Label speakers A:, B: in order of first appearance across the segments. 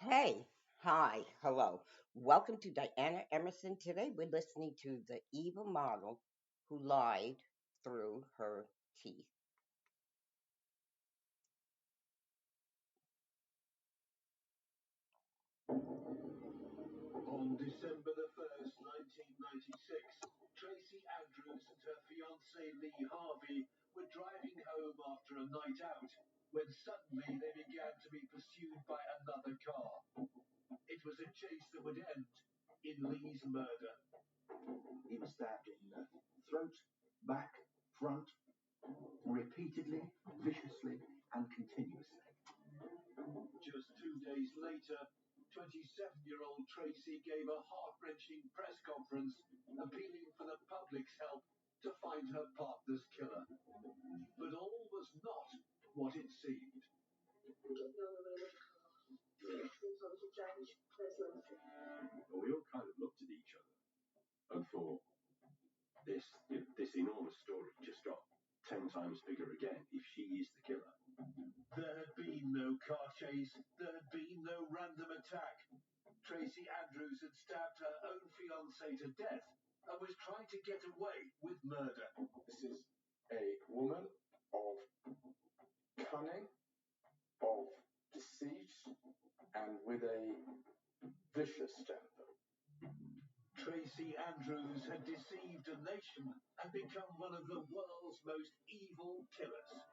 A: Hey, hi, hello. Welcome to Diana Emerson. Today we're listening to The Evil Model Who Lied Through Her Teeth.
B: On December the 1st, 1996, Tracy Andrews and her fiance Lee Harvey were driving home after a night out when suddenly they began to be pursued by another car. It was a chase that would end in Lee's murder. He was stabbed in the throat, back, front, repeatedly, viciously, and continuously. Just 2 days later, 27-year-old Tracy gave a heart-wrenching press conference appealing for the public's help to find her partner's killer. But all was not what it seemed. Well, we all kind of looked at each other and thought, this enormous story just got 10 times bigger again if she is the killer. There had been no car chase. There had been no random attack. Tracy Andrews had stabbed her own fiancé to death and was trying to get away with murder.
C: This is a woman of cunning, of deceit, and with a vicious temper.
B: Tracy Andrews had deceived a nation and become one of the world's most evil killers.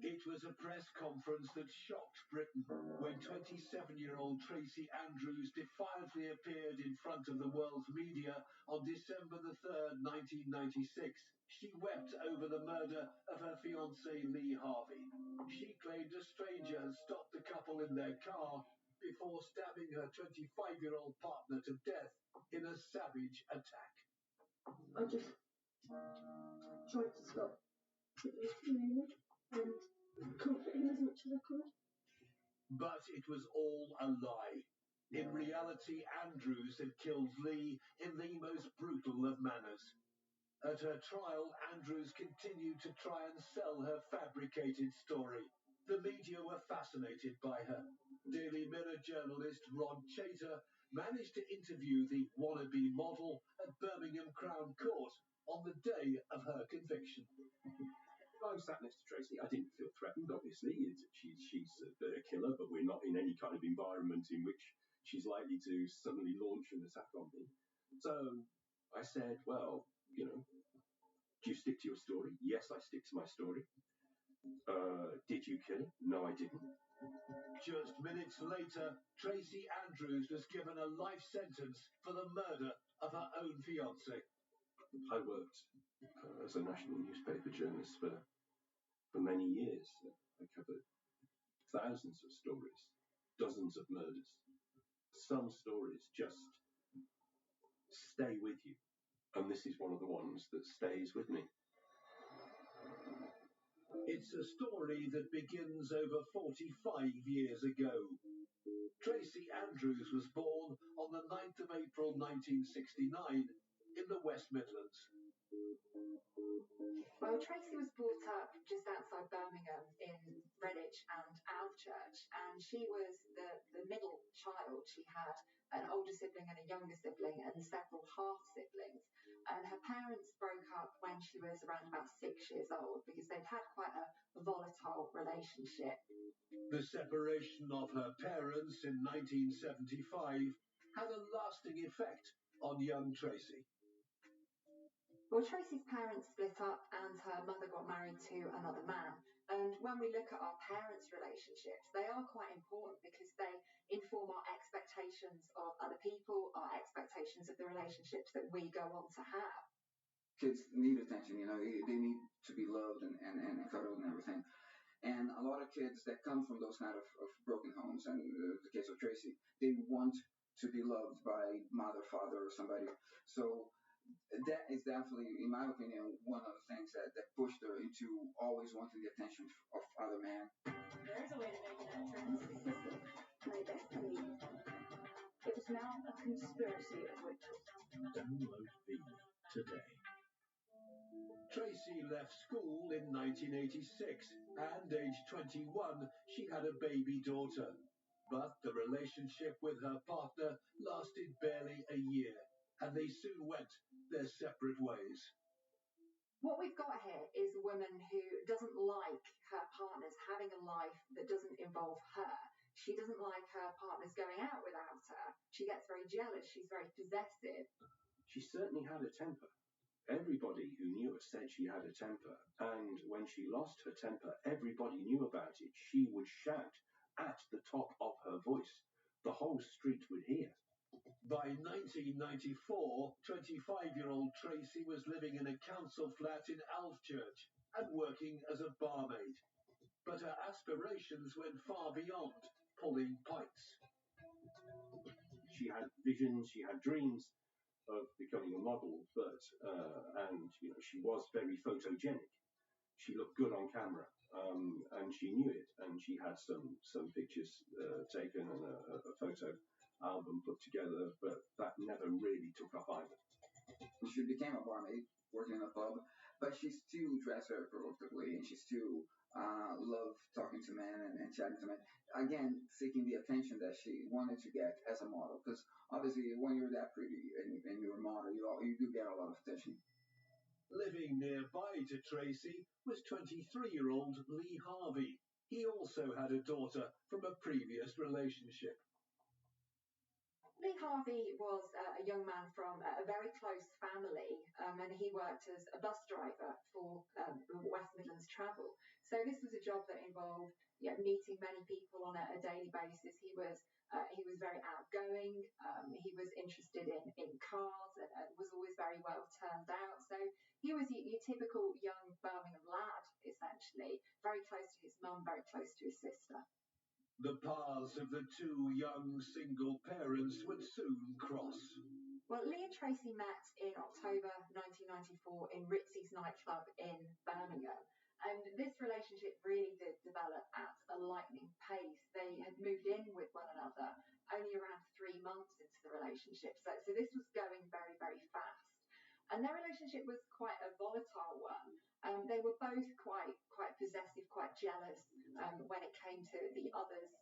B: It was a press conference that shocked Britain when 27-year-old Tracy Andrews defiantly appeared in front of the world's media on December the 3rd, 1996. She wept over the murder of her fiancé Lee Harvey. She claimed a stranger had stopped the couple in their car before stabbing her 25-year-old partner to death in a savage attack.
D: I just tried to stop and comfort him as much as I could.
B: But it was all a lie. In reality, Andrews had killed Lee in the most brutal of manners. At her trial, Andrews continued to try and sell her fabricated story. The media were fascinated by her. Daily Mirror journalist Rod Chater managed to interview the wannabe model at Birmingham Crown Court on the day of her conviction.
E: I sat next to Tracy. I didn't feel threatened, obviously. She's a killer, but we're not in any kind of environment in which she's likely to suddenly launch an attack on me. So I said, well, do you stick to your story? Yes, I stick to my story. Did you kill him? No, I didn't.
B: Just minutes later, Tracy Andrews was given a life sentence for the murder of her own fiancé.
E: I worked as a national newspaper journalist for many years. I covered thousands of stories, dozens of murders. Some stories just stay with you, and this is one of the ones that stays with me.
B: It's a story that begins over 45 years ago. Tracy Andrews was born on the 9th of April 1969 in the West Midlands.
F: Well, Tracy was brought up just outside Birmingham in Redditch and Alvechurch, and she was the middle child. She had an older sibling and a younger sibling and several half-siblings. And her parents broke up when she was around about 6 years old because they'd had quite a volatile relationship.
B: The separation of her parents in 1975 had a lasting effect on young Tracy.
F: Well, Tracy's parents split up and her mother got married to another man. And when we look at our parents' relationships, they are quite important because they inform our expectations of other people, our expectations of the relationships that we go on to have.
G: Kids need attention, they need to be loved and cuddled and everything. And a lot of kids that come from those kind of broken homes, and the case of Tracy, they want to be loved by mother, father, or somebody. So that is definitely, in my opinion, one of the things that pushed her into always wanting the attention of other men.
D: There's a way to make an entrance. My best believe. It was now a conspiracy of witches.
B: Download V today. Tracy left school in 1986 and aged 21 she had a baby daughter. But the relationship with her partner lasted barely a year and they soon went their separate ways.
F: What we've got here is a woman who doesn't like her partners having a life that doesn't involve her. She doesn't like her partners going out without her. She gets very jealous. She's very possessive.
E: She certainly had a temper. Everybody who knew her said she had a temper, and when she lost her temper, everybody knew about it. She would shout at the top of her voice. The whole street would hear.
B: By 1994, 25-year-old Tracy was living in a council flat in Alvechurch and working as a barmaid. But her aspirations went far beyond pulling pints.
E: She had visions, she had dreams of becoming a model, but and she was very photogenic. She looked good on camera, and she knew it. And she had some pictures taken and a photo album put together, but that never really took off either.
G: She became a barmaid working in a pub, but she still dressed very provocatively, and she still loved talking to men and chatting to men. Again, seeking the attention that she wanted to get as a model, because obviously when you're that pretty and you're a model, you do get a lot of attention.
B: Living nearby to Tracy was 23-year-old Lee Harvey. He also had a daughter from a previous relationship.
F: Lee Harvey was a young man from a very close family, and he worked as a bus driver for West Midlands Travel. So this was a job that involved meeting many people on a daily basis. He was very outgoing. He was interested in cars and was always very well turned out. So he was your typical young Birmingham lad, essentially, very close to his mum, very close to his sister.
B: The paths of the two young single parents would soon cross.
F: Well, Lee and Tracy met in October 1994 in Ritzy's nightclub in Birmingham. And this relationship really did develop at a lightning pace. They had moved in with one another only around 3 months into the relationship. So this was going very, very fast. And their relationship was quite a volatile one. They were both quite possessive, quite jealous when it came to the other's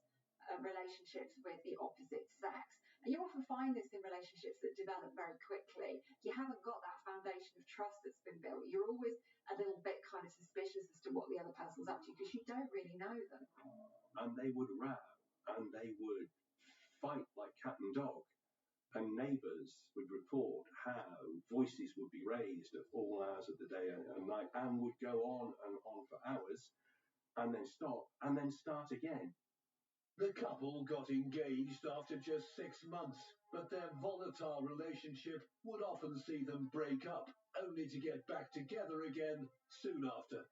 F: relationships with the opposite sex. And you often find this in relationships that develop very quickly. You haven't got that foundation of trust that's been built. You're always a little bit kind of suspicious as to what the other person's up to because you don't really know them.
E: And they would row, and they would fight like cat and dog. And neighbours would report how voices would be raised at all hours of the day and night, and would go on and on for hours, and then stop, and then start again.
B: The couple got engaged after just 6 months, but their volatile relationship would often see them break up, only to get back together again soon after.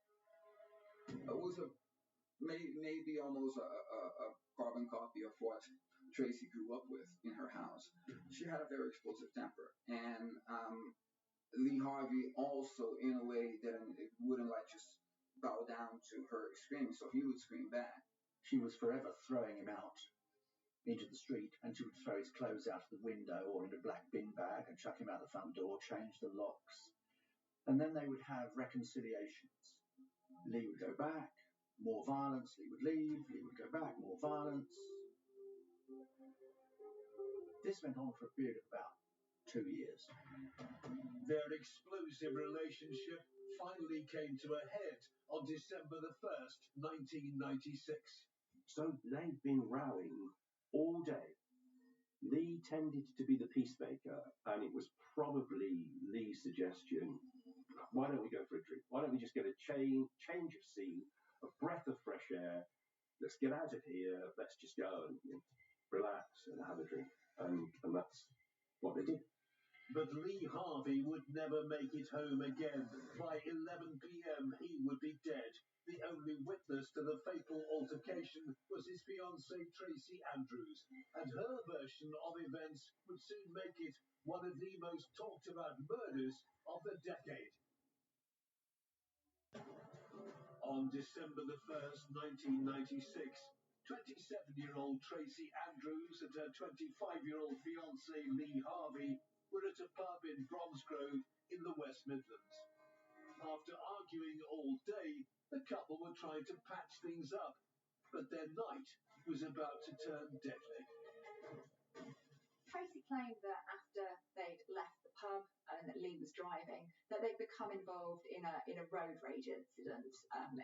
G: It was maybe almost a carbon copy of what Tracy grew up with in her house. She had a very explosive temper, and Lee Harvey also, in a way that wouldn't like just bow down to her screaming, so he would scream back.
H: She was forever throwing him out into the street, and she would throw his clothes out of the window or in a black bin bag and chuck him out the front door, change the locks. And then they would have reconciliations. Lee would go back, more violence, Lee would leave, Lee would go back, more violence. This went on for a period of about 2 years.
B: Their explosive relationship finally came to a head on December the 1st, 1996.
E: So they'd been rowing all day. Lee tended to be the peacemaker, and it was probably Lee's suggestion, why don't we go for a drink? Why don't we just get a change of scene, a breath of fresh air? Let's get out of here. Let's just go and relax and have a drink. And that's what they did.
B: But Lee Harvey would never make it home again. By 11 p.m. he would be dead. The only witness to the fatal altercation was his fiancée Tracy Andrews, and her version of events would soon make it one of the most talked about murders of the decade. On December the 1st, 1996, 27-year-old Tracy Andrews and her 25-year-old fiancé Lee Harvey were at a pub in Bromsgrove in the West Midlands. After arguing all day, the couple were trying to patch things up, but their night was about to turn deadly.
F: Tracy claimed that after they'd left the pub and Lee was driving, that they'd become involved in a road rage incident.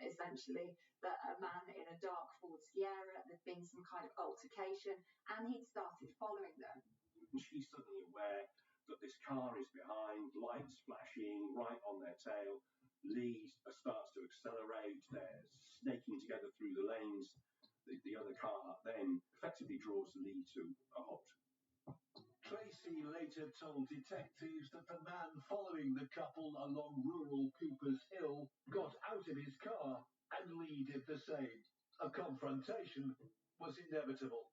F: Essentially, that a man in a dark Ford Sierra, there'd been some kind of altercation, and he'd started following them.
E: And she's suddenly aware that this car is behind, lights flashing right on their tail. Lee starts to accelerate. They're snaking together through the lanes. The other car then effectively draws Lee to a halt.
B: Tracy later told detectives that the man following the couple along rural Cooper's Hill got out of his car and Lee did the same. A confrontation was inevitable.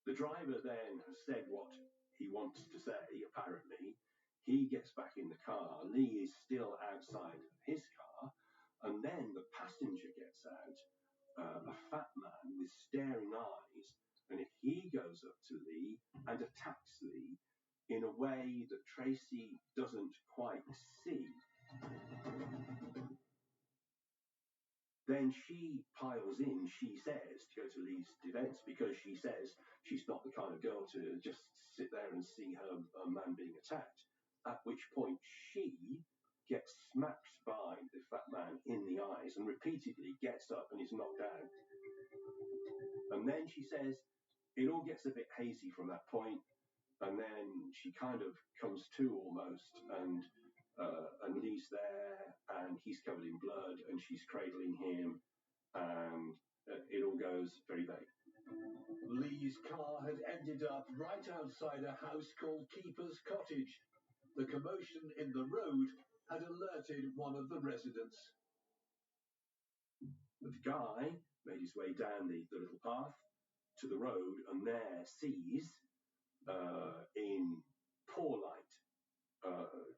E: The driver then has said what he wants to say, apparently. He gets back in the car. Lee is still outside his car. And then the passenger gets out, a fat man with staring eyes. And he goes up to Lee and attacks Lee in a way that Tracy doesn't quite see. Then she piles in, she says, to go to Lee's defense, because she says she's not the kind of girl to just sit there and see her man being attacked. At which point she gets smacked by the fat man in the eyes and repeatedly gets up and is knocked down. And then she says it all gets a bit hazy from that point, and then she kind of comes to almost, and Lee's there, and he's covered in blood, and she's cradling him, and it all goes very vague.
B: Lee's car had ended up right outside a house called Keeper's Cottage. The commotion in the road had alerted one of the residents.
E: The guy made his way down the little path to the road, and there sees, in poor light,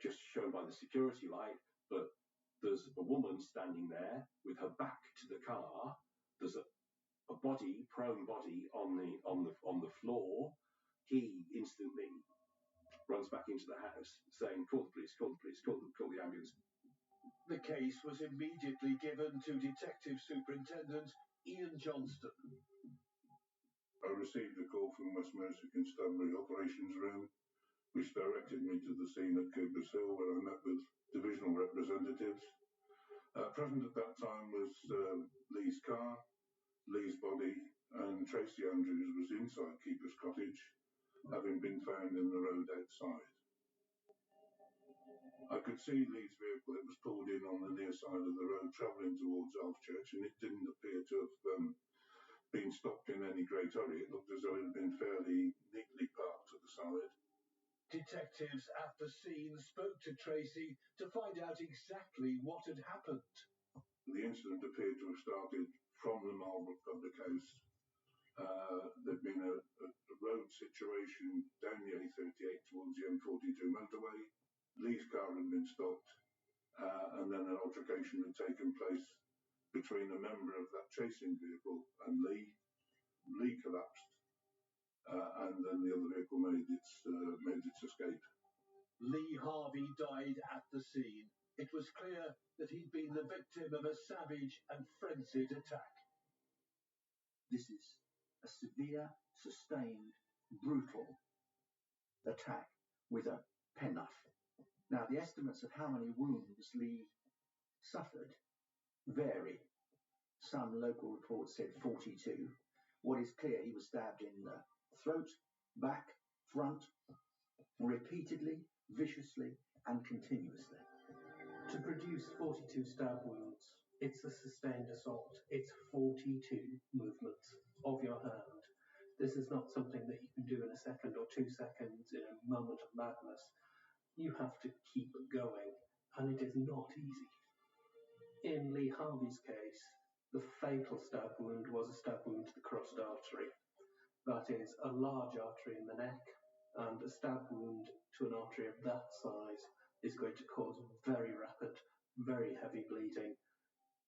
E: just shown by the security light, but there's a woman standing there with her back to the car. There's a body, prone body on the floor. He instantly runs back into the house, saying, "Call the police! Call the police! Call the ambulance!"
B: The case was immediately given to Detective Superintendent Ian Johnston.
I: I received a call from West Mercia Constabulary Operations Room, which directed me to the scene at Cooper's Hill, where I met with divisional representatives. Present at that time was Lee's car, Lee's body, and Tracy Andrews was inside Keeper's Cottage, having been found in the road outside. I could see Lee's vehicle. It was pulled in on the near side of the road, travelling towards Alfchurch, and it didn't appear to have been stopped in any great hurry. It looked as though it had been fairly neatly parked to the side.
B: Detectives at the scene spoke to Tracy to find out exactly what had happened.
I: The incident appeared to have started from the Marlborough Public House. There'd been a road situation down the A38 towards the M42 motorway. Lee's car had been stopped, and then an altercation had taken place between a member of that chasing vehicle and Lee. Lee collapsed, and then the other vehicle made its escape.
B: Lee Harvey died at the scene. It was clear that he'd been the victim of a savage and frenzied attack.
H: This is a severe, sustained, brutal attack with a penknife. Now, the estimates of how many wounds Lee suffered vary. Some local reports said 42. What is clear, he was stabbed in the throat, back, front, repeatedly, viciously, and continuously.
J: To produce 42 stab wounds, it's a sustained assault. It's 42 movements of your hand. This is not something that you can do in a second or 2 seconds in a moment of madness. You have to keep going, and it is not easy. In Lee Harvey's case, the fatal stab wound was a stab wound to the carotid artery. That is a large artery in the neck, and a stab wound to an artery of that size is going to cause very rapid, very heavy bleeding.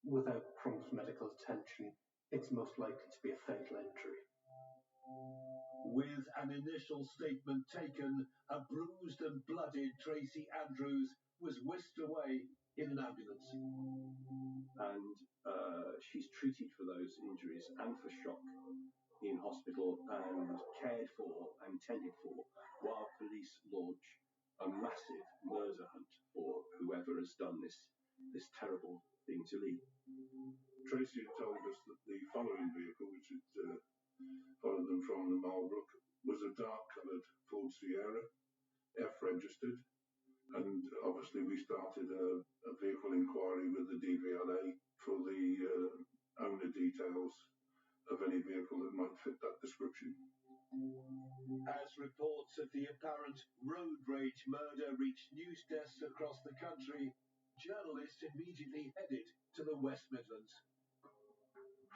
J: Without prompt medical attention, it's most likely to be a fatal injury.
B: With an initial statement taken, a bruised and bloodied Tracy Andrews was whisked away in an ambulance.
E: And she's treated for those injuries and for shock in hospital and cared for and tended for while police launch a massive murder hunt for whoever has done this terrible thing to Lee.
I: Tracy had told us that the following vehicle, which had followed them from the Marlbrook, was a dark-coloured Ford Sierra, F-registered, and obviously we started a vehicle inquiry with the DVLA for the owner details of any vehicle that might fit that description.
B: As reports of the apparent road rage murder reached news desks across the country, journalists immediately headed to the West Midlands.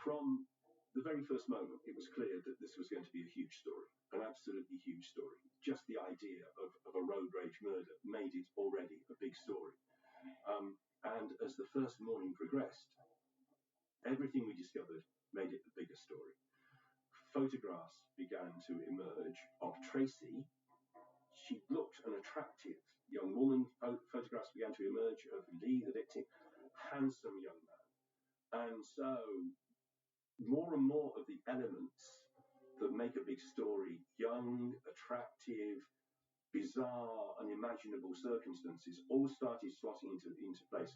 E: From the very first moment, it was clear that this was going to be a huge story, an absolutely huge story. Just the idea of a road rage murder made it already a big story. And as the first morning progressed, everything we discovered made it a bigger story. Photographs began to emerge of Tracy. She looked an attractive young woman. Photographs began to emerge of Lee, the victim, handsome young man. And so more and more of the elements that make a big story, young, attractive, bizarre, unimaginable circumstances, all started slotting into place.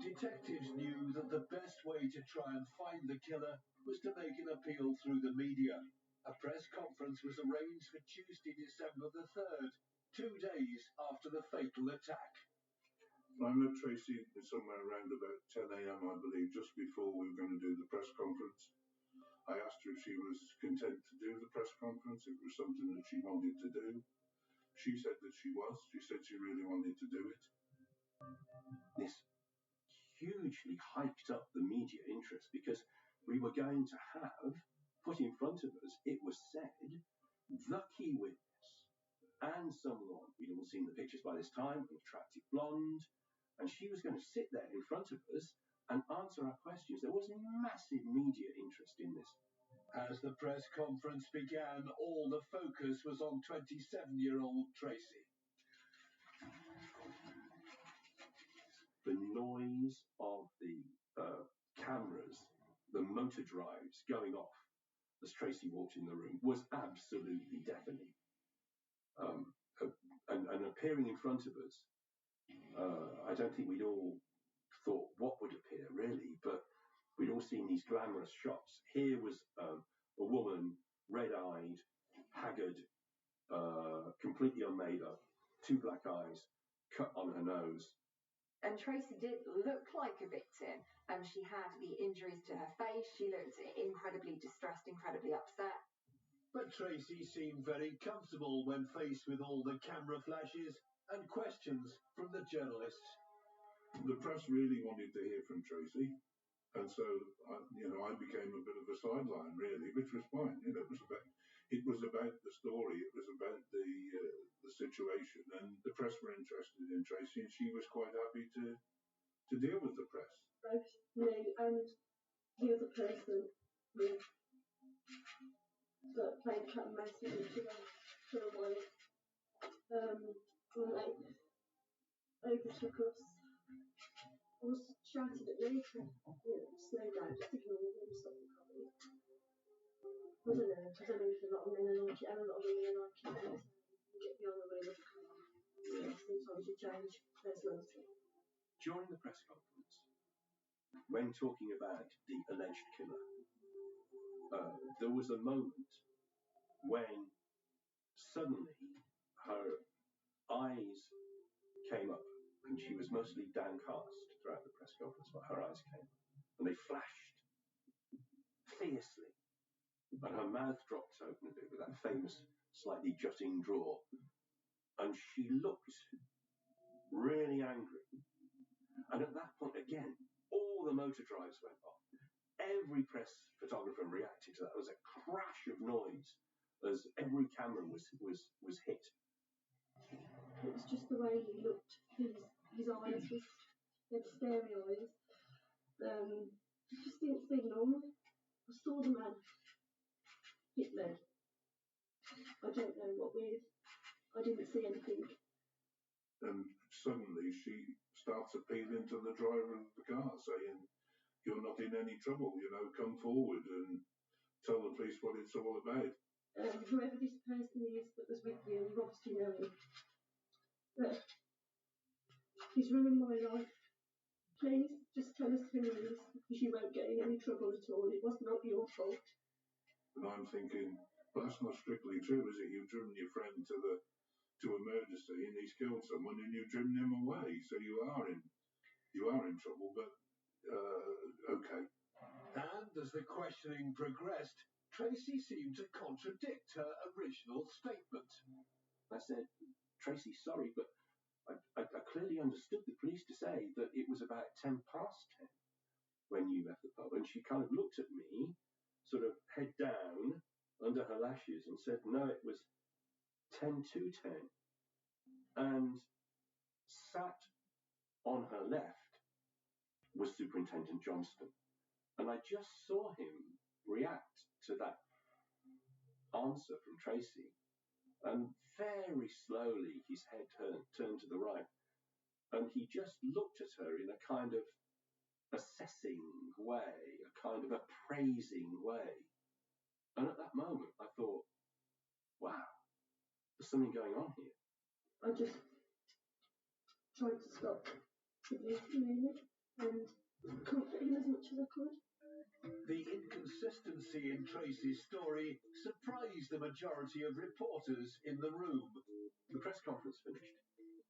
B: Detectives knew that the best way to try and find the killer was to make an appeal through the media. A press conference was arranged for Tuesday, December the 3rd, 2 days after the fatal attack.
I: I met Tracy somewhere around about 10 a.m, I believe, just before we were going to do the press conference. I asked her if she was content to do the press conference, if it was something that she wanted to do. She said that she was. She said she really wanted to do it.
E: This hugely hyped up the media interest because we were going to have put in front of us, it was said, the key witness and someone, we'd all seen the pictures by this time, an attractive blonde, and she was going to sit there in front of us and answer our questions. There was massive media interest in this.
B: As the press conference began, all the focus was on 27-year-old Tracy.
E: The noise of the cameras, the motor drives going off as Tracy walked in the room was absolutely deafening. And appearing in front of us, I don't think we'd all thought what would appear really, but we'd all seen these glamorous shots. Here was a woman, red-eyed, haggard, completely unmade up, 2 black eyes, cut on her nose.
F: And Tracy did look like a victim. She had the injuries to her face. She looked incredibly distressed, incredibly upset.
B: But Tracy seemed very comfortable when faced with all the camera flashes and questions from the journalists.
I: The press really wanted to hear from Tracy, and so I became a bit of a sideline really, which was fine. It was about the story, it was about the situation, and the press were interested in Tracy, and she was quite happy to deal with the press.
D: Both me and the other person that played cat and mouse with each other for a while. When they overtook us, I was shouting at me to slow down, just ignore them, stop the comedy. I don't know if a lot of men are like it and a lot of women are like it. Get beyond the wheel of the car. Sometimes you change personality.
E: During the press conference, when talking about the alleged killer, there was a moment when suddenly her eyes came up, and she was mostly downcast throughout the press conference, but her eyes came up, and they flashed fiercely, and her mouth dropped open a bit with that famous slightly jutting jaw, and she looked really angry. And at that point, again, all the motor drives went off. Every press photographer reacted to that. There was a crash of noise as every camera was hit.
D: It was just the way he looked. His eyes just had scary eyes. It just didn't seem normal. I saw the man hit me. I don't know what with. I didn't see anything.
I: And suddenly she starts appealing to the driver of the car, saying, "You're not in any trouble, come forward and tell the police what it's all about."
D: Whoever this person is that was with you, you obviously know him. But he's ruining my life. Please, just tell us who he is, because you won't get in any trouble at all. It was not your fault.
I: And I'm thinking, well, that's not strictly true, is it? You've driven your friend to a murder scene, he's killed someone, and you've driven him away, so you are in trouble. But okay.
B: And as the questioning progressed, Tracy seemed to contradict her original statement.
E: I said, "Tracy, sorry, but I clearly understood the police to say that it was about 10 past 10 when you left the pub." And she kind of looked at me, sort of head down, under her lashes, and said, "No, it was 10 to 10. And sat on her left was Superintendent Johnston. And I just saw him react to that answer from Tracy. And very slowly his head turned to the right. And he just looked at her in a kind of assessing way, a kind of appraising way. And at that moment, I thought, wow, there's something going on here.
D: I just tried to stop the bleeding, really, and comfort him as much as I could.
B: The inconsistency in Tracy's story surprised the majority of reporters in the room.
E: The press conference finished,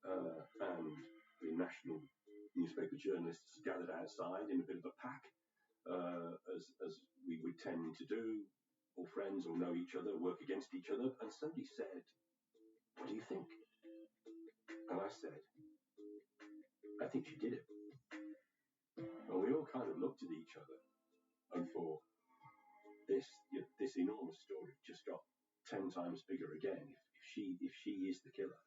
E: and the national newspaper journalists gathered outside in a bit of a pack, as we would tend to do, all friends, all know each other, work against each other, and somebody said, "What do you think?" And I said, "I think she did it." And we all kind of looked at each other and thought, this enormous story just got 10 times bigger again if she is the killer.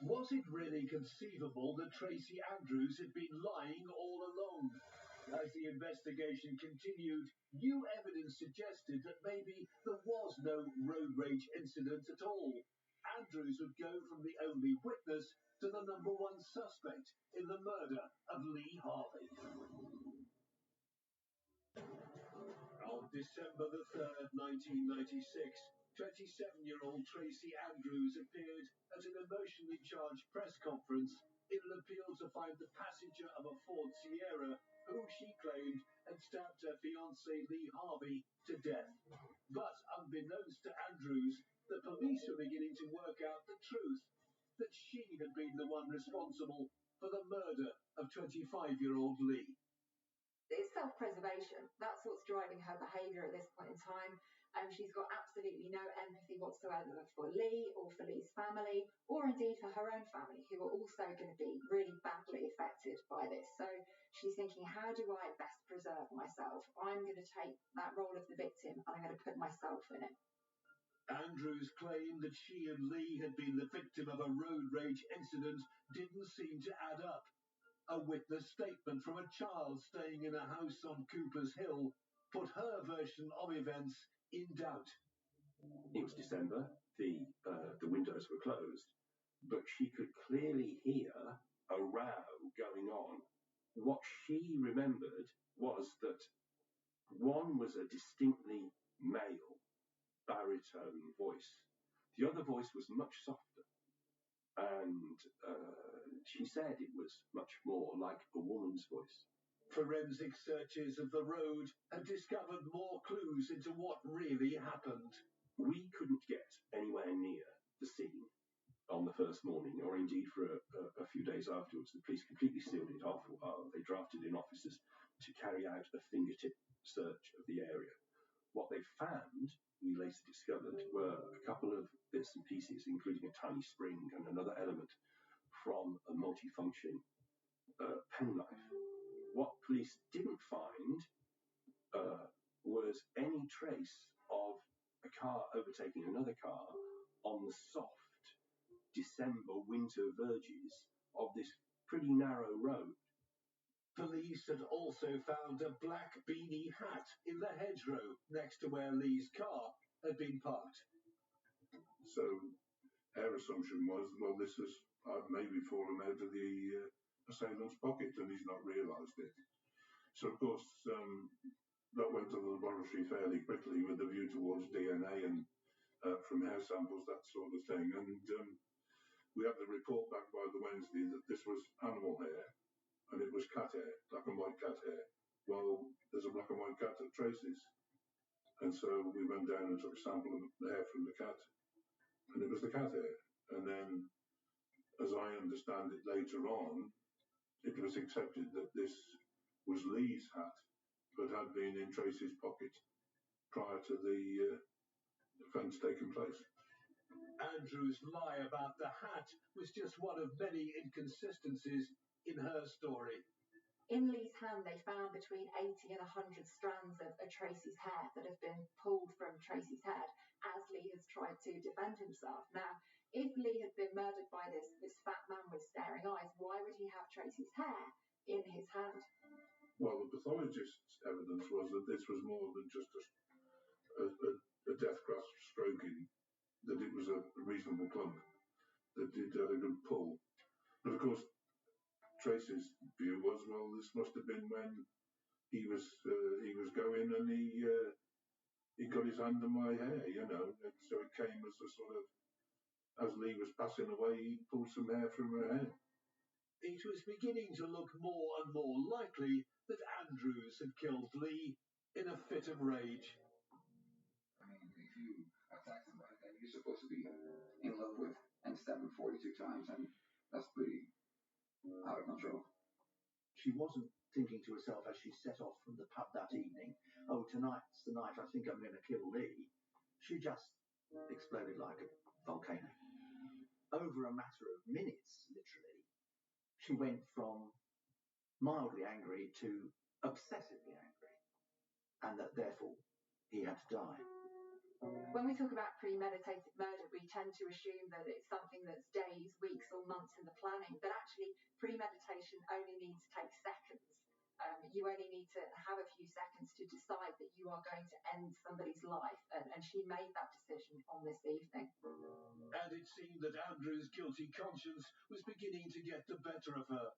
B: Was it really conceivable that Tracy Andrews had been lying all along? As the investigation continued, new evidence suggested that maybe there was no road rage incident at all. Andrews would go from the only witness to the number one suspect in the murder of Lee Harvey. On December the 3rd, 1996, 27-year-old Tracy Andrews appeared at an emotionally charged press conference in an appeal to find the passenger of a Ford Sierra who she claimed had stabbed her fiancé Lee Harvey to death. But unbeknownst to Andrews, the police were beginning to work out the truth, that she had been the one responsible for the murder of 25-year-old Lee.
F: It's self-preservation. That's what's driving her behaviour at this point in time. She's got absolutely no empathy whatsoever for Lee or for Lee's family, or indeed for her own family, who are also going to be really badly affected by this. So she's thinking, how do I best preserve myself? I'm going to take that role of the victim and I'm going to put myself in it.
B: Andrews' claim that she and Lee had been the victim of a road rage incident didn't seem to add up. A witness statement from a child staying in a house on Cooper's Hill put her version of events in doubt.
E: It was December, the windows were closed, but she could clearly hear a row going on. What she remembered was that one was a distinctly male baritone voice. The other voice was much softer, and she said it was much more like a woman's voice.
B: Forensic searches of the road had discovered more clues into what really happened.
E: We couldn't get anywhere near the scene on the first morning, or indeed for a few days afterwards. The police completely sealed it off. They drafted in officers to carry out a fingertip search of the area. What they found, we later discovered, were a couple of bits and pieces, including a tiny spring and another element from a multifunction penknife. What police didn't find was any trace of a car overtaking another car on the soft December winter verges of this pretty narrow road.
B: Police had also found a black beanie hat in the hedgerow next to where Lee's car had been parked.
I: So our assumption was, well, this has maybe fallen out of the assailant's pocket and he's not realised it. So, of course, that went to the laboratory fairly quickly with a view towards DNA and from hair samples, that sort of thing. And we had the report back by the Wednesday that this was animal hair and it was cat hair, black and white cat hair. Well, there's a black and white cat at Tracy's. And so we went down and took a sample of the hair from the cat, and it was the cat hair. And then, as I understand it later on, it was accepted that this was Lee's hat, but had been in Tracy's pocket prior to the offence taking place.
B: Andrew's lie about the hat was just one of many inconsistencies in her story.
F: In Lee's hand, they found between 80 and 100 strands of Tracy's hair that have been pulled from Tracy's head as Lee has tried to defend himself. Now, if Lee had been murdered by this fat man with staring eyes, why would he have Tracy's hair in his hand?
I: Well, the pathologist's evidence was that this was more than just a death grasp stroking, that it was a reasonable clump, that it had a good pull. But of course, Tracy's view was, well, this must have been when he was going and he got his hand on my hair, and so it came as a sort of, as Lee was passing away, he pulled some hair from her head.
B: It was beginning to look more and more likely that Andrews had killed Lee in a fit of rage.
G: I mean, if you attack somebody that you're supposed to be in love with and stab him 42 times, and that's pretty out of control.
H: She wasn't thinking to herself as she set off from the pub that evening, oh, tonight's the night I think I'm going to kill Lee. She just exploded like a volcano. Over a matter of minutes, literally, she went from mildly angry to obsessively angry, and that therefore he had to die.
F: When we talk about premeditated murder, we tend to assume that it's something that's days, weeks, or months in the planning, but actually premeditation only needs to take seconds. You only need to have a few seconds to decide that you are going to end somebody's life, and she made that decision on this evening.
B: And it seemed that Andrew's guilty conscience was beginning to get the better of her.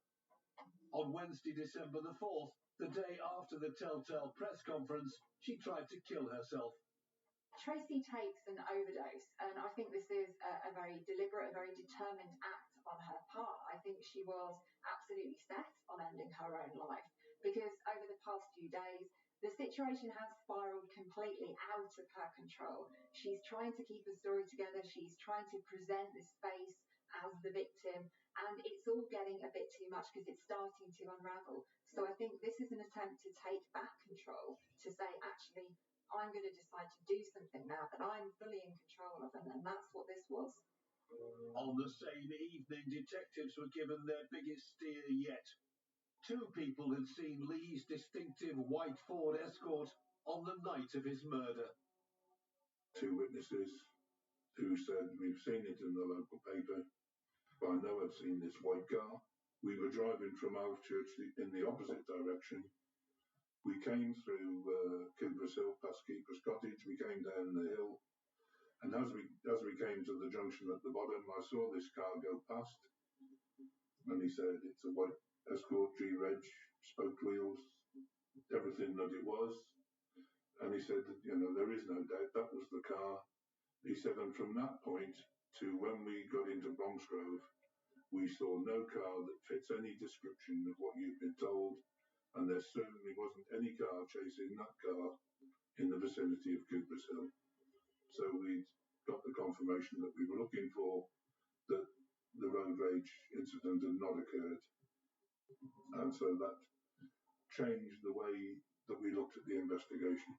B: On Wednesday, December the 4th, the day after the Telltale press conference, she tried to kill herself.
F: Tracy takes an overdose, and I think this is a very deliberate, a very determined act on her part. I think she was absolutely set on ending her own life, because over the past few days, the situation has spiraled completely out of her control. She's trying to keep a story together. She's trying to present this face as the victim, and it's all getting a bit too much because it's starting to unravel. So I think this is an attempt to take back control, to say, actually, I'm going to decide to do something now that I'm fully in control of, and that's what this was.
B: On the same evening, detectives were given their biggest steer yet. 2 people had seen Lee's distinctive white Ford Escort on the night of his murder.
I: 2 witnesses who said, we've seen it in the local paper, but I know I've seen this white car. We were driving from Alvechurch in the opposite direction. We came through Cooper's Hill, past Keeper's Cottage. We came down the hill, and as we came to the junction at the bottom, I saw this car go past, and he said, it's a white Escort G-Reg, spoked wheels, everything that it was. And he said, there is no doubt that was the car. He said, and from that point to when we got into Bronxgrove, we saw no car that fits any description of what you've been told, and there certainly wasn't any car chasing that car in the vicinity of Cooper's Hill. So we got the confirmation that we were looking for, that the road rage incident had not occurred. And so that changed the way that we looked at the investigation.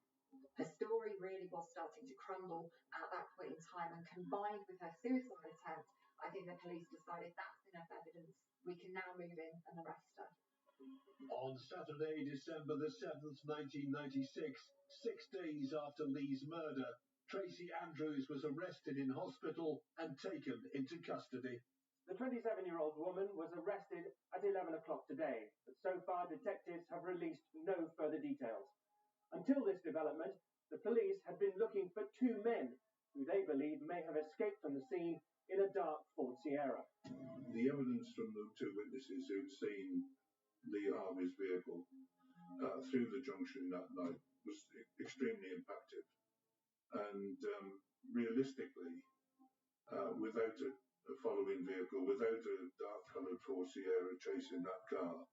F: Her story really was starting to crumble at that point in time, and combined with her suicide attempt, I think the police decided that's enough evidence. We can now move in and arrest her.
B: On Saturday, December the 7th, 1996, 6 days after Lee's murder, Tracy Andrews was arrested in hospital and taken into custody.
K: The 27-year-old woman was arrested at 11 o'clock today, but so far detectives have released no further details. Until this development, the police had been looking for two men who they believe may have escaped from the scene in a dark Ford Sierra.
I: The evidence from the two witnesses who'd seen Lee Harvey's vehicle through the junction that night was extremely impactful. And realistically, without a following vehicle, without a dark-coloured Ford Sierra chasing that car,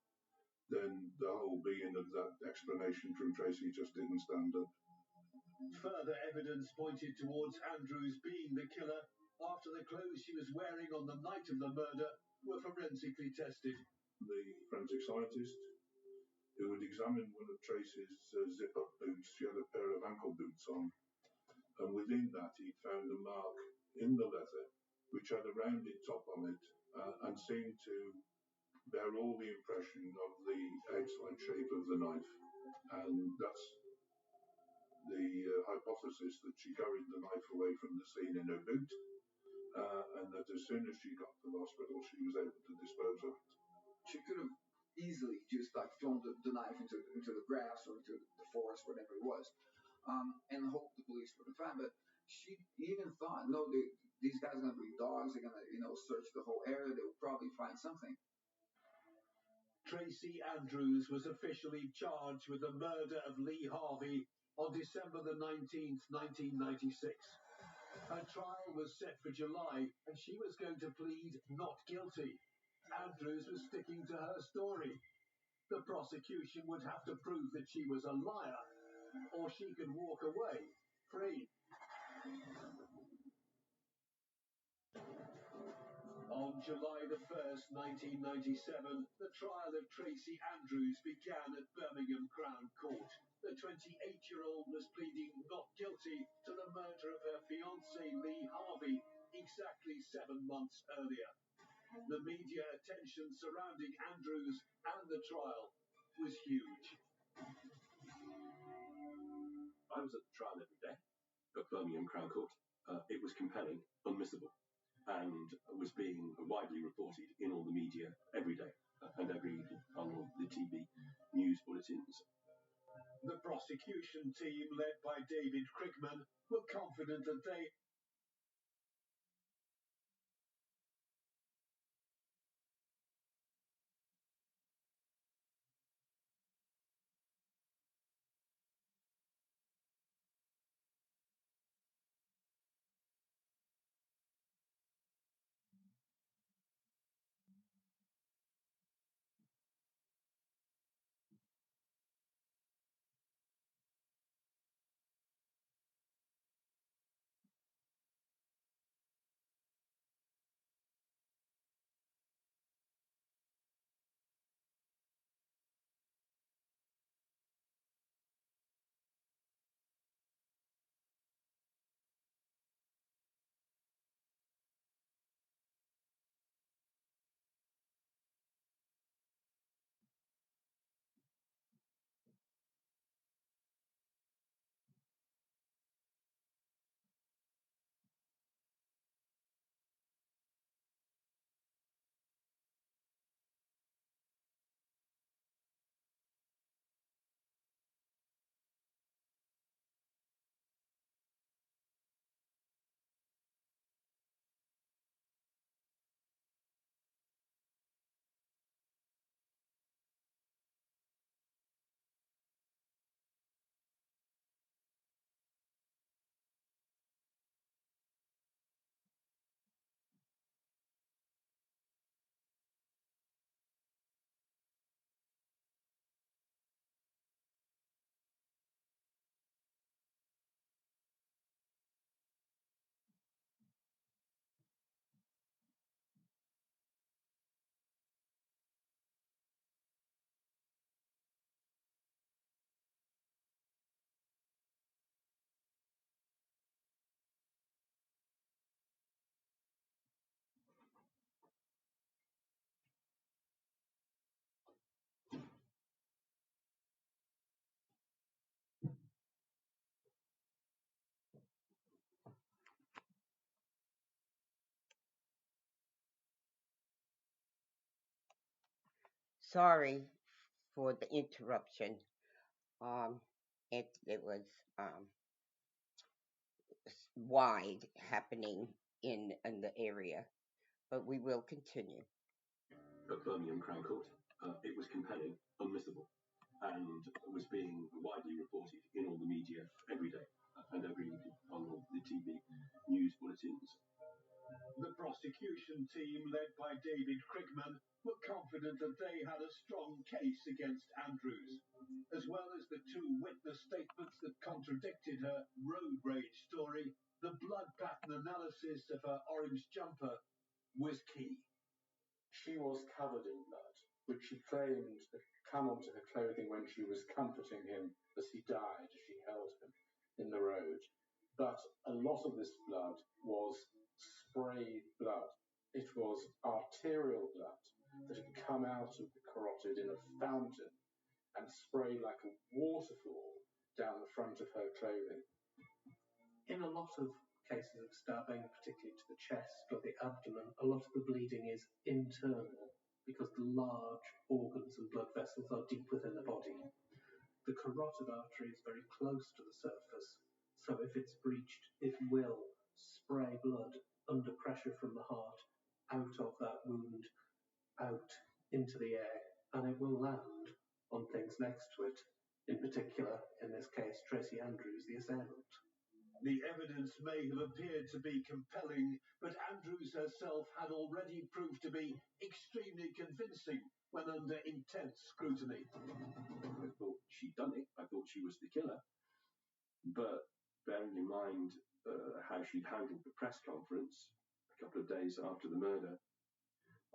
I: then the whole being of that explanation from Tracy just didn't stand up.
B: Further evidence pointed towards Andrews being the killer after the clothes she was wearing on the night of the murder were forensically tested.
I: The forensic scientist who had examined one of Tracy's zip-up boots, she had a pair of ankle boots on, and within that he found a mark in the leather which had a rounded top on it and seemed to bear all the impression of the outside shape of the knife. And that's the hypothesis that she carried the knife away from the scene in her boot, and that as soon as she got to the hospital, she was able to dispose of it.
G: She could have easily just like thrown the knife into the grass or into the forest, whatever it was, and hoped the police would have found. But she even thought, no, these guys are going to bring dogs. They're going to, search the whole area. They will probably find something.
B: Tracy Andrews was officially charged with the murder of Lee Harvey on December the 19th, 1996. Her trial was set for July, and she was going to plead not guilty. Andrews was sticking to her story. The prosecution would have to prove that she was a liar, or she could walk away free. On July the 1st, 1997, the trial of Tracy Andrews began at Birmingham Crown Court. The 28-year-old was pleading not guilty to the murder of her fiancé Lee Harvey exactly 7 months earlier. The media attention surrounding Andrews and the trial was huge.
E: I was at the trial every day at Birmingham Crown Court. It was compelling, unmissable, and was being widely reported in all the media every day and every evening on all the TV news bulletins.
B: The prosecution team, led by David Crickman, were confident that they
A: Sorry for the interruption. It was wide happening in the area, but we will continue.
E: At Birmingham Crown Court, it was compelling, unmissable, and was being widely reported in all the media every day and every evening on all the TV news bulletins.
B: The prosecution team, led by David Crickman, were confident that they had a strong case against Andrews, as well as the two witness statements that contradicted her road rage story. The blood pattern analysis of her orange jumper was key.
C: She was covered in blood, which she claimed had come onto her clothing when she was comforting him as he died, as she held him in the road. But a lot of this blood was spray blood. It was arterial blood that had come out of the carotid in a fountain and sprayed like a waterfall down the front of her clothing.
J: In a lot of cases of stabbing, particularly to the chest or the abdomen, a lot of the bleeding is internal because the large organs and blood vessels are deep within the body. The carotid artery is very close to the surface, so if it's breached, it will spray blood under pressure from the heart out of that wound, out into the air, and it will land on things next to it, in particular, in this case, Tracy Andrews, the assailant.
B: The evidence may have appeared to be compelling, but Andrews herself had already proved to be extremely convincing when under intense scrutiny.
E: I thought she'd done it. I thought she was the killer. But bearing in mind how she'd handled the press conference a couple of days after the murder,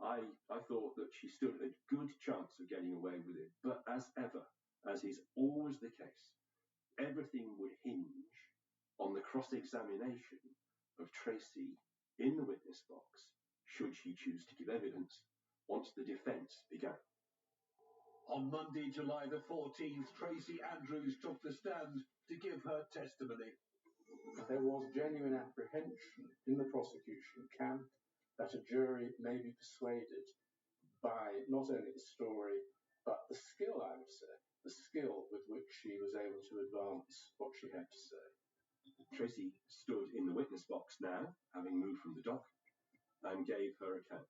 E: I thought that she stood a good chance of getting away with it. But as ever, as is always the case, everything would hinge on the cross-examination of Tracy in the witness box, should she choose to give evidence, once the defence began.
B: On Monday, July the 14th, Tracy Andrews took the stand to give her testimony.
C: There was genuine apprehension in the prosecution camp that a jury may be persuaded by not only the story, but the skill, I would say, the skill with which she was able to advance what she had to say.
E: Tracy stood in the witness box now, having moved from the dock, and gave her account,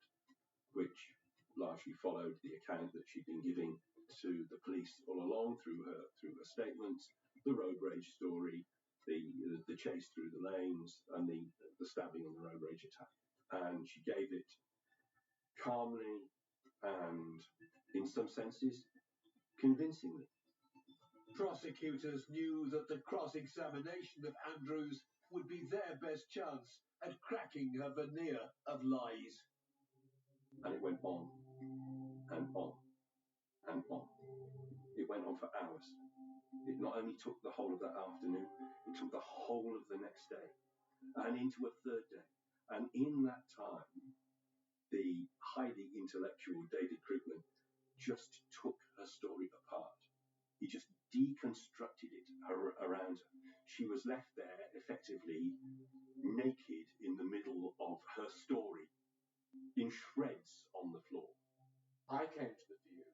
E: which largely followed the account that she'd been giving to the police all along through her statements, the road rage story, the chase through the lanes, and the stabbing and the road rage attack. And she gave it calmly and, in some senses, convincingly.
B: Prosecutors knew that the cross-examination of Andrews would be their best chance at cracking her veneer of lies.
E: And it went on and on and on. It went on for hours. It not only took the whole of that afternoon, it took the whole of the next day and into a third day. And in that time, the highly intellectual David Crickman just took her story apart. He just deconstructed it around her. She was left there effectively naked in the middle of her story, in shreds on the floor.
C: I came to the view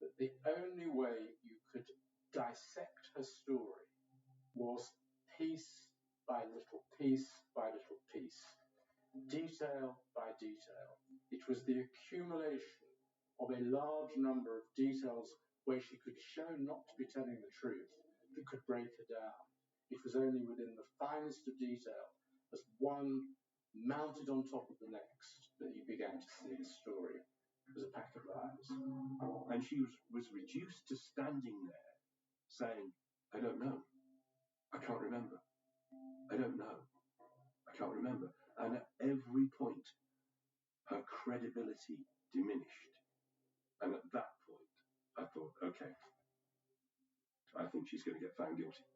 C: that the only way you could dissect her story was piece by little piece by little piece, detail by detail. It was the accumulation of a large number of details where she could show not to be telling the truth that could break her down. It was only within the finest of detail, as one mounted on top of the next, that you began to see the story as a pack of lies.
E: And she was reduced to standing there saying, I don't know. I can't remember. I don't know. I can't remember. And at every point, her credibility diminished. And at that point, I thought, okay, I think she's going to get found guilty.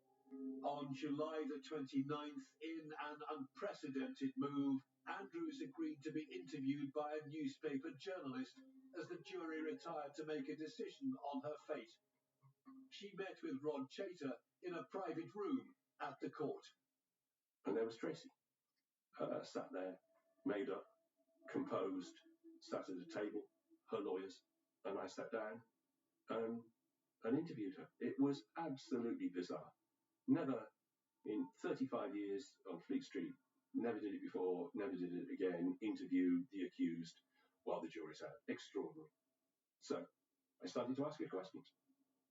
B: On July the 29th, in an unprecedented move, Andrews agreed to be interviewed by a newspaper journalist as the jury retired to make a decision on her fate. She met with Rod Chater in a private room at the court.
E: And there was Tracy, sat there, made up, composed, sat at a table, her lawyers, and I sat down and interviewed her. It was absolutely bizarre. Never in 35 years on Fleet Street, never did it before, never did it again, interview the accused while the jury's out. Extraordinary. So I started to ask her questions.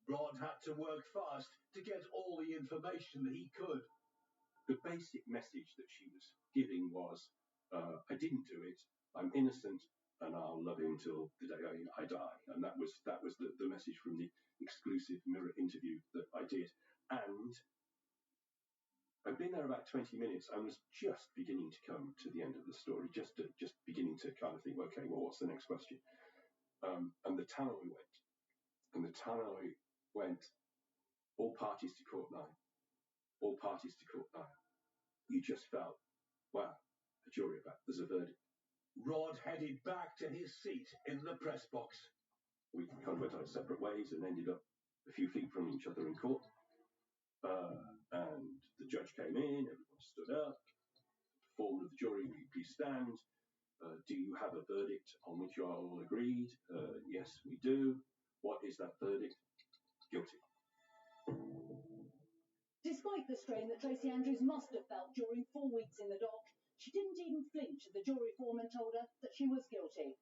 B: Rod had to work fast to get all the information that he could.
E: The basic message that she was giving was, I didn't do it, I'm innocent, and I'll love him till the day I die. And that was the message from the exclusive Mirror interview that I did. And I'd been there about 20 minutes. I was just beginning to come to the end of the story, just beginning to kind of think, okay, well, what's the next question? And the tannoy went. And the tannoy went, all parties to court now. All parties to court now. You just felt, wow, a jury back. There's a verdict.
B: Rod headed back to his seat in the press box.
E: We kind of went our separate ways and ended up a few feet from each other in court. And the judge came in, everyone stood up. Foreman of the jury, will you please stand? Do you have a verdict on which you are all agreed? Yes, we do. What is that verdict? Guilty.
L: Despite the strain that Tracy Andrews must have felt during 4 weeks in the dock, she didn't even flinch as the jury foreman told her that she was guilty.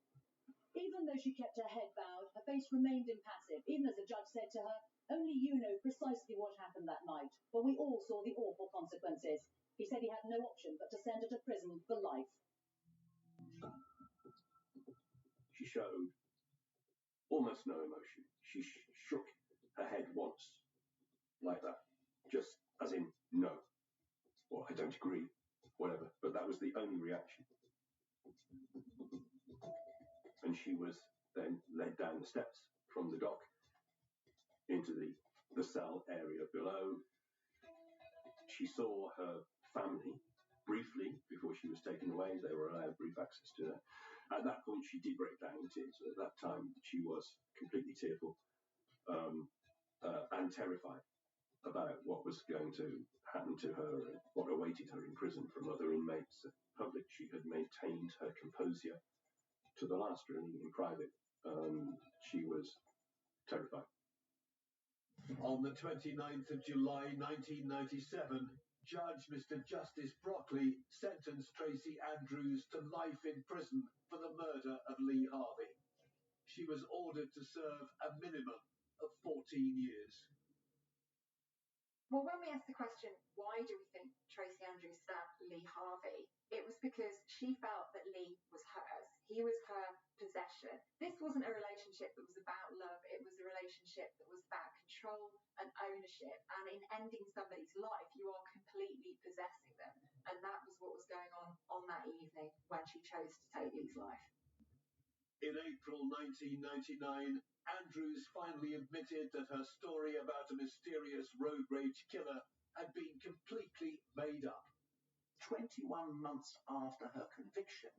L: Even though she kept her head bowed, her face remained impassive, even as the judge said to her, "Only you know precisely what happened that night, but we all saw the awful consequences." He said he had no option but to send her to prison for life.
E: She showed almost no emotion. She shook her head once, like that, just as in no, or I don't agree, whatever. But that was the only reaction. And she was then led down the steps from the dock into the cell area below. She saw her family briefly before she was taken away. They were allowed brief access to her. At that point, she did break down in tears. At that time, she was completely tearful and terrified about what was going to happen to her and what awaited her in prison from other inmates. In public, she had maintained her composure to the last, really. In private, she was terrified.
B: On the 29th of July 1997, Judge Mr. Justice Brockley sentenced Tracy Andrews to life in prison for the murder of Lee Harvey. She was ordered to serve a minimum of 14 years.
F: Well, when we asked the question, why do we think Tracy Andrews stabbed Lee Harvey? It was because she felt that Lee was hers. He was her possession. This wasn't a relationship that was about love. It was a relationship that was about control and ownership. And in ending somebody's life, you are completely possessing them. And that was what was going on that evening when she chose to take Lee's life.
B: In April 1999, Andrews finally admitted that her story about a mysterious road rage killer had been completely made up.
H: 21 months after her conviction,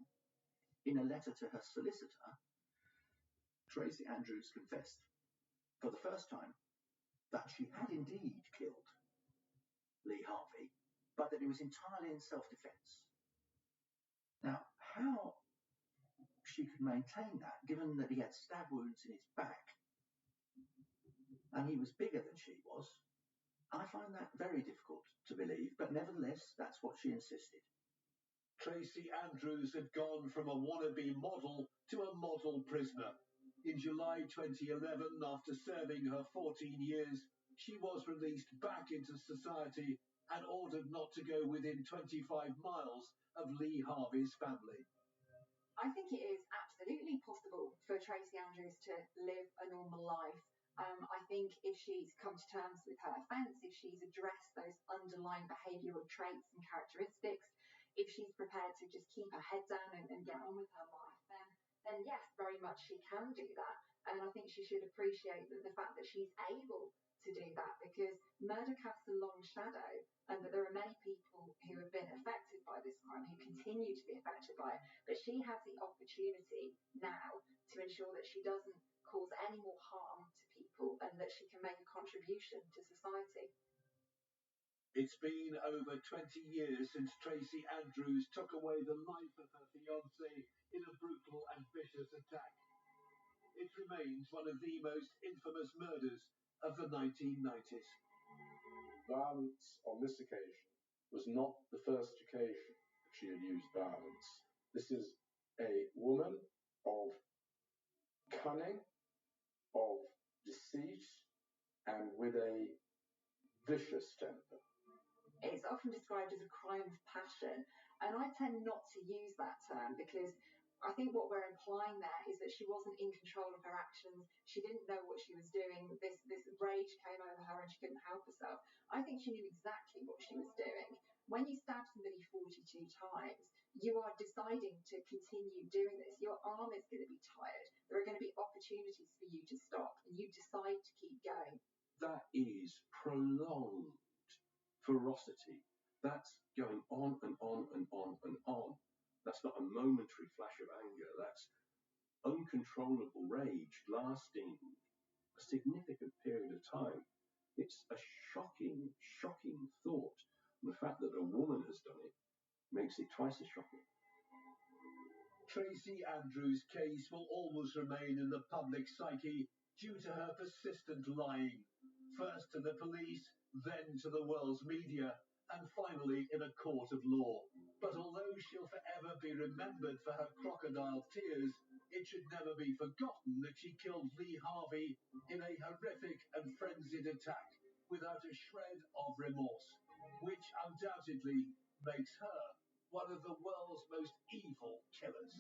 H: in a letter to her solicitor, Tracy Andrews confessed, for the first time, that she had indeed killed Lee Harvey, but that it was entirely in self-defense. Now, how she could maintain that, given that he had stab wounds in his back, and he was bigger than she was, I find that very difficult to believe, but nevertheless, that's what she insisted.
B: Tracy Andrews had gone from a wannabe model to a model prisoner. In July 2011, after serving her 14 years, she was released back into society and ordered not to go within 25 miles of Lee Harvey's family.
F: I think it is absolutely possible for Tracy Andrews to live a normal life. I think if she's come to terms with her offence, if she's addressed those underlying behavioural traits and characteristics, if she's prepared to just keep her head down and get on with her life, then yes, very much she can do that. And I think she should appreciate the fact that she's able to do that, because murder casts a long shadow, and that there are many people who have been affected by this crime, who continue to be affected by it. But she has the opportunity now to ensure that she doesn't cause any more harm to people and that she can make a contribution to society.
B: It's been over 20 years since Tracy Andrews took away the life of her fiancé in a brutal and vicious attack. it remains one of the most infamous murders of the 1990s.
C: Violence on this occasion was not the first occasion that she had used violence. This is a woman of cunning, of deceit, and with a vicious temper.
F: It's often described as a crime of passion, and I tend not to use that term because I think what we're implying there is that she wasn't in control of her actions. She didn't know what she was doing. This rage came over her and she couldn't help herself. I think she knew exactly what she was doing. When you stab somebody 42 times, you are deciding to continue doing this. Your arm is going to be tired. There are going to be opportunities for you to stop, and you decide to keep going.
E: That is prolonged ferocity. That's going on and on and on and on. That's not a momentary flash of anger. That's uncontrollable rage lasting a significant period of time. It's a shocking, shocking thought. And the fact that a woman has done it makes it twice as shocking.
B: Tracy Andrews' case will always remain in the public psyche due to her persistent lying, first to the police, then to the world's media, and finally in a court of law. But although she'll forever be remembered for her crocodile tears, it should never be forgotten that she killed Lee Harvey in a horrific and frenzied attack without a shred of remorse, which undoubtedly makes her one of the world's most evil killers.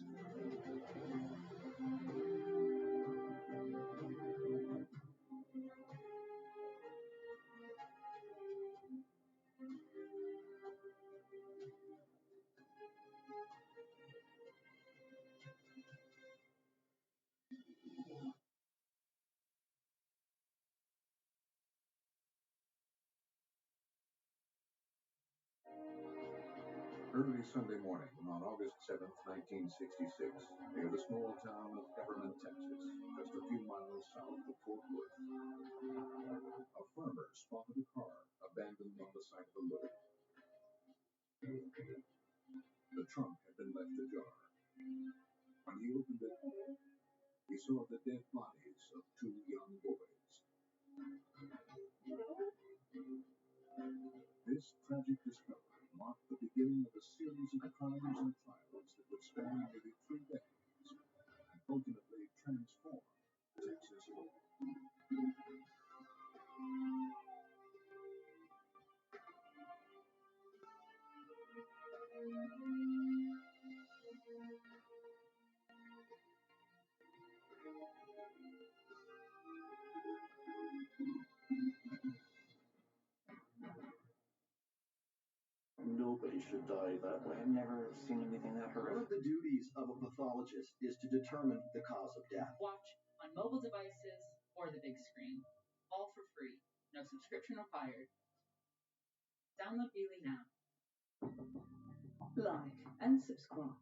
M: Early Sunday morning on August 7th, 1966, near the small town of Everman, Texas, just a few miles south of Fort Worth, a farmer spotted a car abandoned on the side of a road. The trunk had been left ajar. When he opened it, he saw the dead bodies of two young boys. This tragic discovery marked the beginning of a series of crimes and trials that would span nearly 3 decades and ultimately transform Texas law.
H: Nobody should die that way.
N: I've never seen anything that
H: One
N: horrific.
H: of the duties of a pathologist is to determine the cause of death.
O: Watch on mobile devices or the big screen. All for free. No subscription required. Download Beely now.
P: Like and subscribe.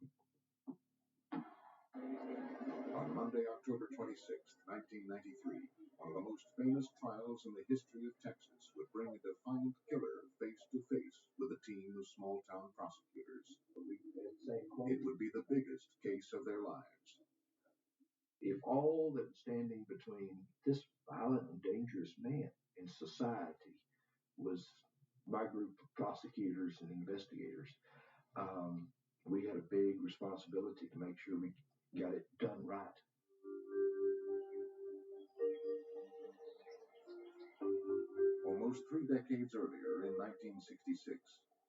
M: On Monday, October 26th, 1993, one of the most famous trials in the history of Texas would bring a defiant killer face to face with a team of small-town prosecutors. It would be the biggest case of their lives.
Q: If all that was standing between this violent and dangerous man in society was my group of prosecutors and investigators, we had a big responsibility to make sure we got it done right.
M: Almost 3 decades earlier, in 1966,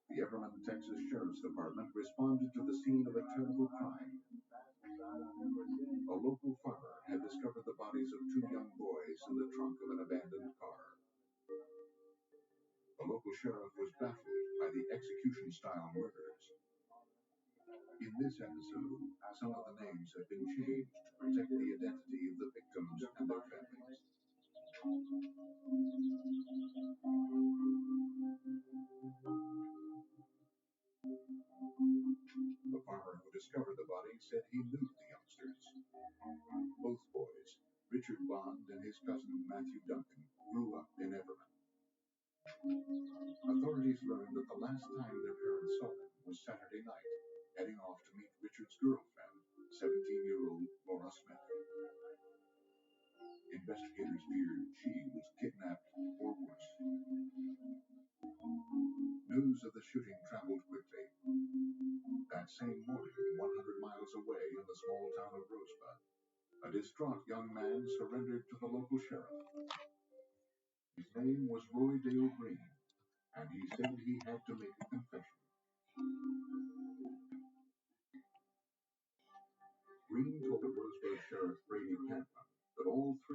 M: the Everman, Texas Sheriff's Department responded to the scene of a terrible crime. A local farmer had discovered the bodies of 2 young boys in the trunk of an abandoned car. The local sheriff was baffled by the execution-style murders. In this episode, some of the names have been changed to protect the identity of the victims and their families. The farmer who discovered the body said he knew the youngsters. Both boys, Richard Bond and his cousin Matthew Duncan, grew up in Everman. Authorities learned that the last time their parents saw them was Saturday night, heading off to meet Richard's girlfriend, 17-year-old Laura Smith. Investigators feared she was kidnapped or worse. News of the shooting traveled quickly. That same morning, 100 miles away in the small town of Rosebud, a distraught young man surrendered to the local sheriff. His name was Roy Dale Green, and he said he had to make a confession. Green told Rosebud Sheriff Brady Pentland that all three